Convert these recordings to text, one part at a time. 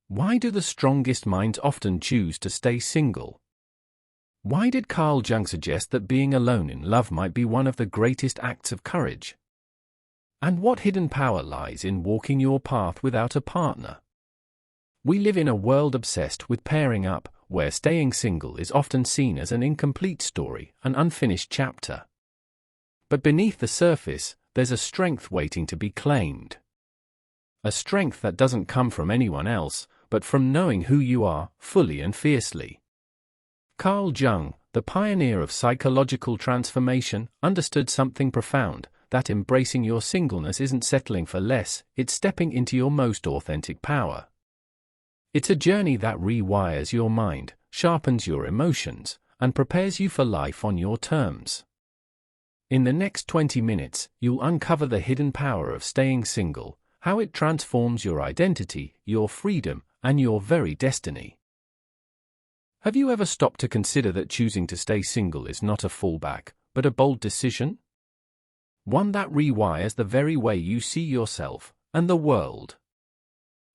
Why do the strongest minds often choose to stay single? Why did Carl Jung suggest that being alone in love might be one of the greatest acts of courage? And what hidden power lies in walking your path without a partner? We live in a world obsessed with pairing up, where staying single is often seen as an incomplete story, an unfinished chapter. But beneath the surface, there's a strength waiting to be claimed. A strength that doesn't come from anyone else, but from knowing who you are, fully and fiercely. Carl Jung, the pioneer of psychological transformation, understood something profound, that embracing your singleness isn't settling for less, it's stepping into your most authentic power. It's a journey that rewires your mind, sharpens your emotions, and prepares you for life on your terms. In the next 20 minutes, you'll uncover the hidden power of staying single, how it transforms your identity, your freedom, and your very destiny. Have you ever stopped to consider that choosing to stay single is not a fallback, but a bold decision? One that rewires the very way you see yourself and the world.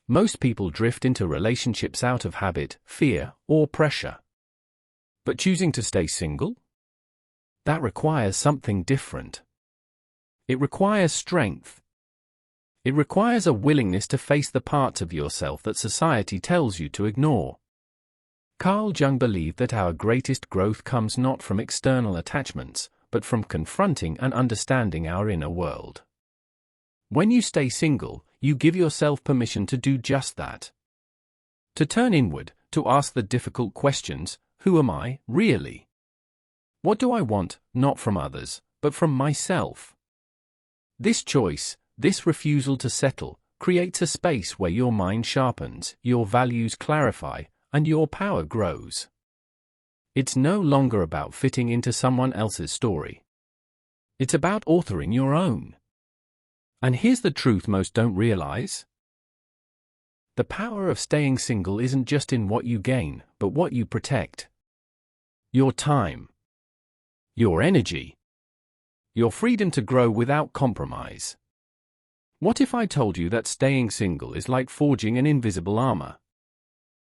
Most people drift into relationships out of habit, fear, or pressure. But choosing to stay single? That requires something different. It requires strength. It requires a willingness to face the parts of yourself that society tells you to ignore. Carl Jung believed that our greatest growth comes not from external attachments, but from confronting and understanding our inner world. When you stay single, you give yourself permission to do just that. To turn inward, to ask the difficult questions: who am I, really? What do I want, not from others, but from myself? This choice, this refusal to settle, creates a space where your mind sharpens, your values clarify, and your power grows. It's no longer about fitting into someone else's story. It's about authoring your own. And here's the truth most don't realize. The power of staying single isn't just in what you gain, but what you protect. Your time. Your energy. Your freedom to grow without compromise. What if I told you that staying single is like forging an invisible armor?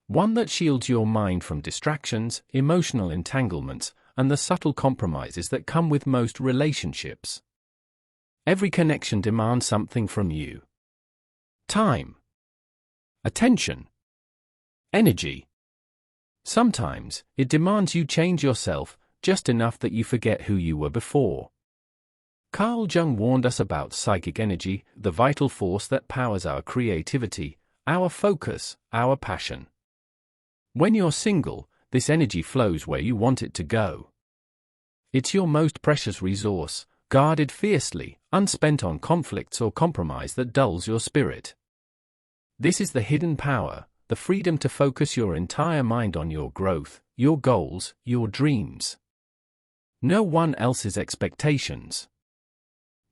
One that shields your mind from distractions, emotional entanglements, and the subtle compromises that come with most relationships. Every connection demands something from you. Time. Attention. Energy. Sometimes, it demands you change yourself, just enough that you forget who you were before. Carl Jung warned us about psychic energy, the vital force that powers our creativity, our focus, our passion. When you're single, this energy flows where you want it to go. It's your most precious resource, guarded fiercely, unspent on conflicts or compromise that dulls your spirit. This is the hidden power, the freedom to focus your entire mind on your growth, your goals, your dreams. No one else's expectations.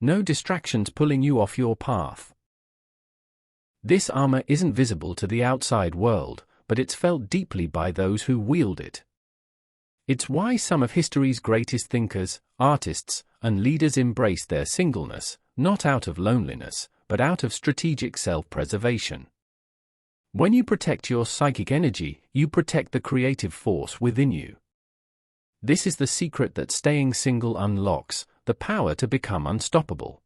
No distractions pulling you off your path. This armor isn't visible to the outside world, but it's felt deeply by those who wield it. It's why some of history's greatest thinkers, artists, and leaders embraced their singleness, not out of loneliness, but out of strategic self-preservation. When you protect your psychic energy, you protect the creative force within you. This is the secret that staying single unlocks, the power to become unstoppable.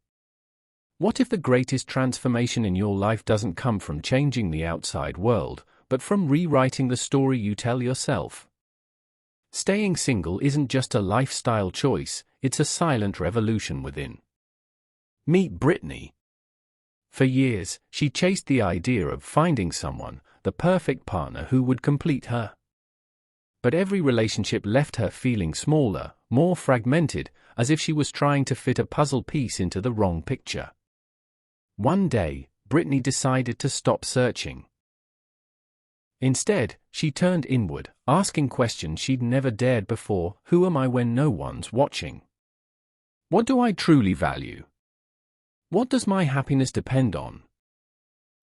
What if the greatest transformation in your life doesn't come from changing the outside world, but from rewriting the story you tell yourself? Staying single isn't just a lifestyle choice, it's a silent revolution within. Meet Brittany. For years, she chased the idea of finding someone, the perfect partner who would complete her. But every relationship left her feeling smaller, more fragmented, as if she was trying to fit a puzzle piece into the wrong picture. One day, Brittany decided to stop searching. Instead, she turned inward, asking questions she'd never dared before: who am I when no one's watching? What do I truly value? What does my happiness depend on?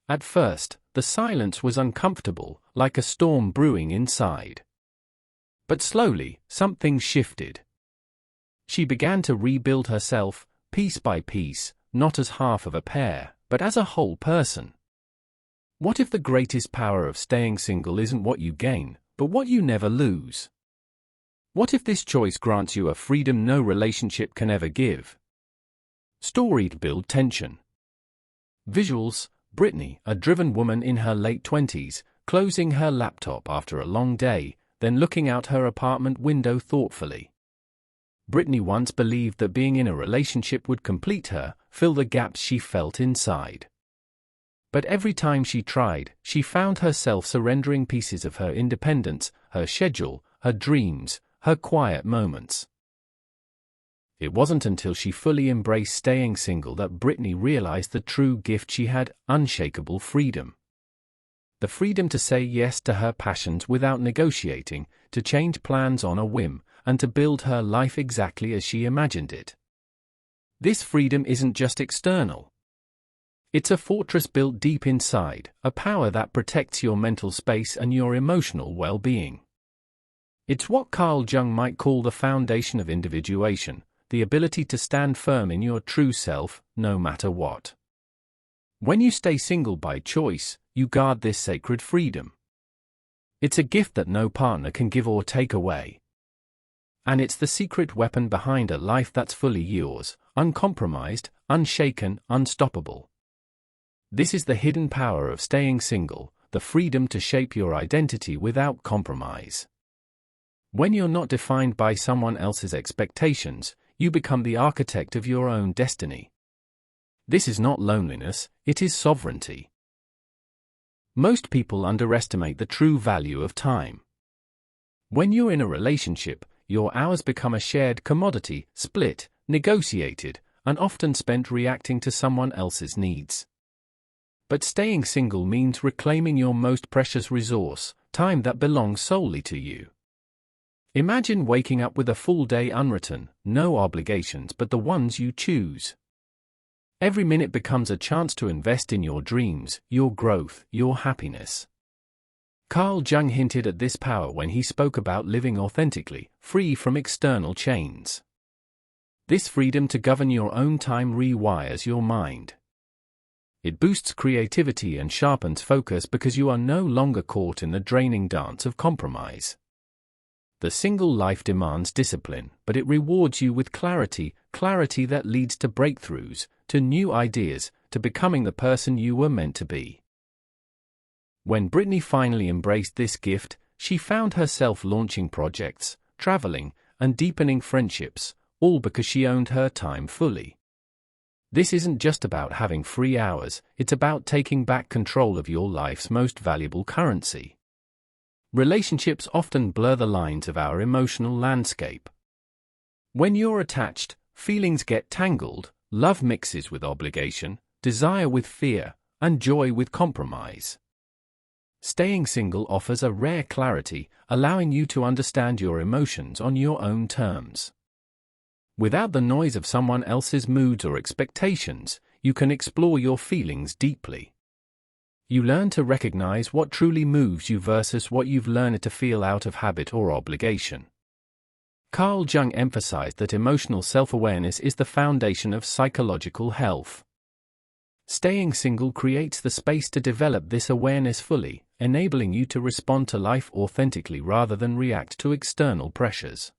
At first, the silence was uncomfortable, like a storm brewing inside. But slowly, something shifted. She began to rebuild herself, piece by piece, not as half of a pair, but as a whole person. What if the greatest power of staying single isn't what you gain, but what you never lose? What if this choice grants you a freedom no relationship can ever give? Story to build tension. Visuals: Brittany, a driven woman in her late 20s, closing her laptop after a long day, then looking out her apartment window thoughtfully. Brittany once believed that being in a relationship would complete her, fill the gaps she felt inside. But every time she tried, she found herself surrendering pieces of her independence, her schedule, her dreams, her quiet moments. It wasn't until she fully embraced staying single that Brittany realized the true gift she had: unshakable freedom. The freedom to say yes to her passions without negotiating, to change plans on a whim, and to build her life exactly as she imagined it. This freedom isn't just external. It's a fortress built deep inside, a power that protects your mental space and your emotional well-being. It's what Carl Jung might call the foundation of individuation, the ability to stand firm in your true self, no matter what. When you stay single by choice, you guard this sacred freedom. It's a gift that no partner can give or take away. And it's the secret weapon behind a life that's fully yours, uncompromised, unshaken, unstoppable. This is the hidden power of staying single, the freedom to shape your identity without compromise. When you're not defined by someone else's expectations, you become the architect of your own destiny. This is not loneliness, it is sovereignty. Most people underestimate the true value of time. When you're in a relationship, your hours become a shared commodity, split, negotiated, and often spent reacting to someone else's needs. But staying single means reclaiming your most precious resource, time that belongs solely to you. Imagine waking up with a full day unwritten, no obligations but the ones you choose. Every minute becomes a chance to invest in your dreams, your growth, your happiness. Carl Jung hinted at this power when he spoke about living authentically, free from external chains. This freedom to govern your own time rewires your mind. It boosts creativity and sharpens focus because you are no longer caught in the draining dance of compromise. The single life demands discipline, but it rewards you with clarity that leads to breakthroughs, to new ideas, to becoming the person you were meant to be. When Brittany finally embraced this gift, she found herself launching projects, traveling, and deepening friendships, all because she owned her time fully. This isn't just about having free hours, it's about taking back control of your life's most valuable currency. Relationships often blur the lines of our emotional landscape. When you're attached, feelings get tangled, love mixes with obligation, desire with fear, and joy with compromise. Staying single offers a rare clarity, allowing you to understand your emotions on your own terms. Without the noise of someone else's moods or expectations, you can explore your feelings deeply. You learn to recognize what truly moves you versus what you've learned to feel out of habit or obligation. Carl Jung emphasized that emotional self-awareness is the foundation of psychological health. Staying single creates the space to develop this awareness fully, enabling you to respond to life authentically rather than react to external pressures.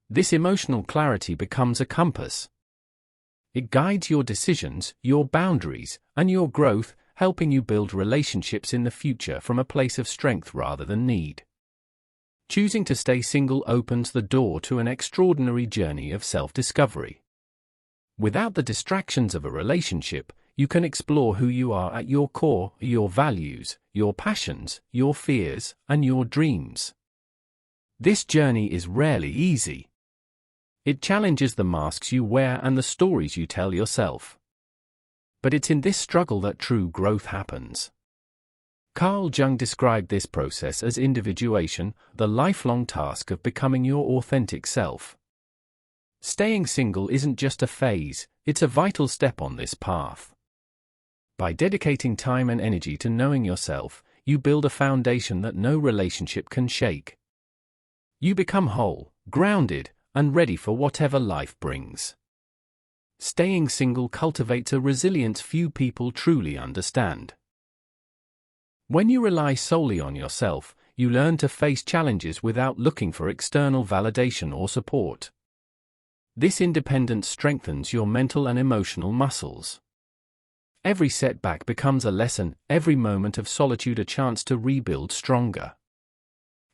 This emotional clarity becomes a compass. It guides your decisions, your boundaries, and your growth, helping you build relationships in the future from a place of strength rather than need. Choosing to stay single opens the door to an extraordinary journey of self-discovery. Without the distractions of a relationship, you can explore who you are at your core, your values, your passions, your fears, and your dreams. This journey is rarely easy. It challenges the masks you wear and the stories you tell yourself. But it's in this struggle that true growth happens. Carl Jung described this process as individuation, the lifelong task of becoming your authentic self. Staying single isn't just a phase, it's a vital step on this path. By dedicating time and energy to knowing yourself, you build a foundation that no relationship can shake. You become whole, grounded, and ready for whatever life brings. Staying single cultivates a resilience few people truly understand. When you rely solely on yourself, you learn to face challenges without looking for external validation or support. This independence strengthens your mental and emotional muscles. Every setback becomes a lesson, every moment of solitude a chance to rebuild stronger.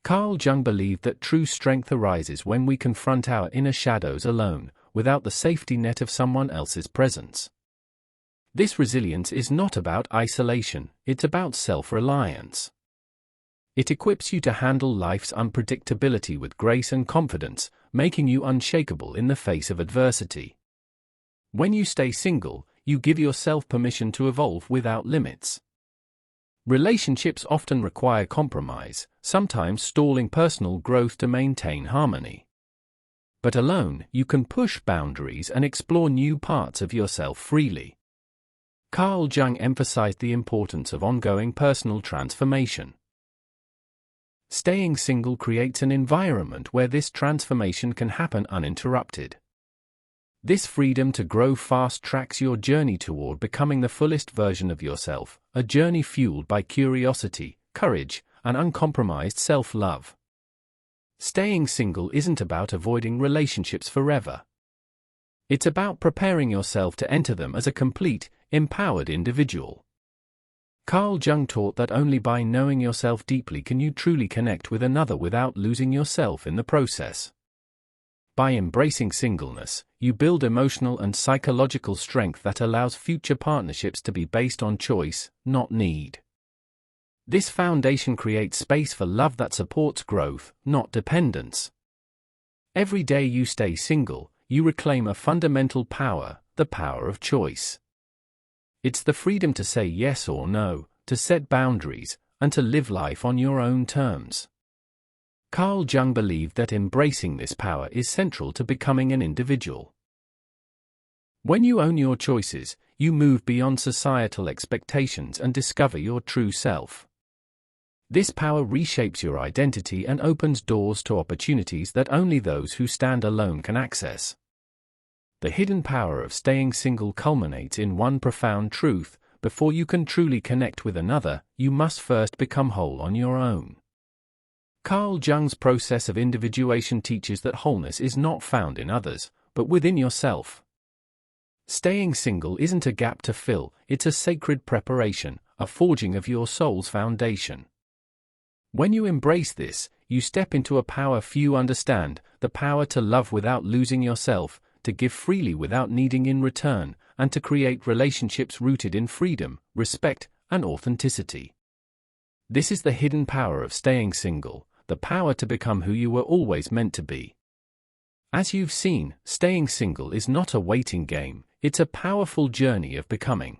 Carl Jung believed that true strength arises when we confront our inner shadows alone, without the safety net of someone else's presence. This resilience is not about isolation, it's about self-reliance. It equips you to handle life's unpredictability with grace and confidence, making you unshakable in the face of adversity. When you stay single, you give yourself permission to evolve without limits. Relationships often require compromise, sometimes stalling personal growth to maintain harmony. But alone, you can push boundaries and explore new parts of yourself freely. Carl Jung emphasized the importance of ongoing personal transformation. Staying single creates an environment where this transformation can happen uninterrupted. This freedom to grow fast-tracks your journey toward becoming the fullest version of yourself, a journey fueled by curiosity, courage, and uncompromised self-love. Staying single isn't about avoiding relationships forever. It's about preparing yourself to enter them as a complete, empowered individual. Carl Jung taught that only by knowing yourself deeply can you truly connect with another without losing yourself in the process. By embracing singleness, you build emotional and psychological strength that allows future partnerships to be based on choice, not need. This foundation creates space for love that supports growth, not dependence. Every day you stay single, you reclaim a fundamental power, the power of choice. It's the freedom to say yes or no, to set boundaries, and to live life on your own terms. Carl Jung believed that embracing this power is central to becoming an individual. When you own your choices, you move beyond societal expectations and discover your true self. This power reshapes your identity and opens doors to opportunities that only those who stand alone can access. The hidden power of staying single culminates in one profound truth: before you can truly connect with another, you must first become whole on your own. Carl Jung's process of individuation teaches that wholeness is not found in others, but within yourself. Staying single isn't a gap to fill, it's a sacred preparation, a forging of your soul's foundation. When you embrace this, you step into a power few understand, the power to love without losing yourself, to give freely without needing in return, and to create relationships rooted in freedom, respect, and authenticity. This is the hidden power of staying single, the power to become who you were always meant to be. As you've seen, staying single is not a waiting game, it's a powerful journey of becoming.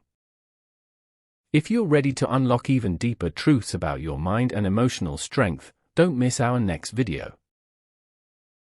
If you're ready to unlock even deeper truths about your mind and emotional strength, don't miss our next video.